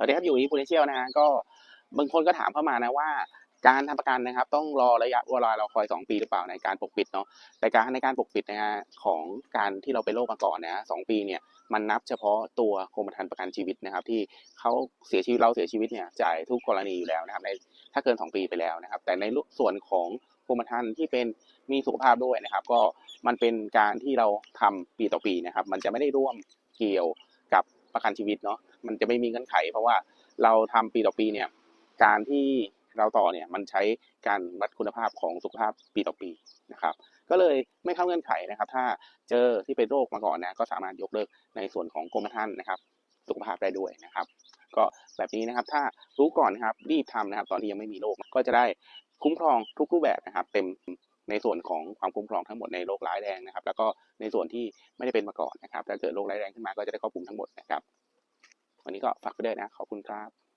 สวัสดีครับอยู่ที่ Prudential นะฮะก็บางคนก็ถามเข้ามานะว่าการทำประกันนะครับต้องรอระยะเวลาเราคอย2 ปีหรือเปล่าในการปกปิดเนาะแต่ในการปกปิดนะฮะของการที่เราไปโรคมาก่อนนะ2 ปีเนี่ยมันนับเฉพาะตัวกรมธรรม์ประกันชีวิตนะครับที่เขาเสียชีวิตเราเสียชีวิตเนี่ยจ่ายทุกกรณีอยู่แล้วนะครับในถ้าเกิน2 ปีไปแล้วนะครับแต่ในส่วนของกรมธรรม์ที่เป็นมีสุขภาพด้วยนะครับก็มันเป็นการที่เราทำปีต่อปีนะครับมันจะไม่ได้ร่วมเกี่ยวกับประกันชีวิตเนาะมันจะไม่มีเงื่อนไขเพราะว่าเราทำปีต่อปีเนี่ยการที่เราต่อเนี่ยมันใช้การวัดคุณภาพของสุขภาพปีต่อปีนะครับก็เลยไม่เข้าเงื่อนไขนะครับถ้าเจอที่เป็นโรคมาก่อนนะก็สามารถยกเลิกในส่วนของกรมธรรม์นะครับสุขภาพได้ด้วยนะครับก็แบบนี้นะครับถ้ารู้ก่อนนะครับรีบทำนะครับตอนที่ยังไม่มีโรคก็จะได้คุ้มครองทุกรูปแบบนะครับเต็มในส่วนของความคุ้มครองทั้งหมดในโรคร้ายแรงนะครับแล้วก็ในส่วนที่ไม่ได้เป็นมาก่อนนะครับถ้าเกิดโรคร้ายแรงขึ้นมาก็จะได้ครอบคลุมทั้งหมดนะครับวันนี้ก็ฝากไปด้วยนะขอบคุณครับ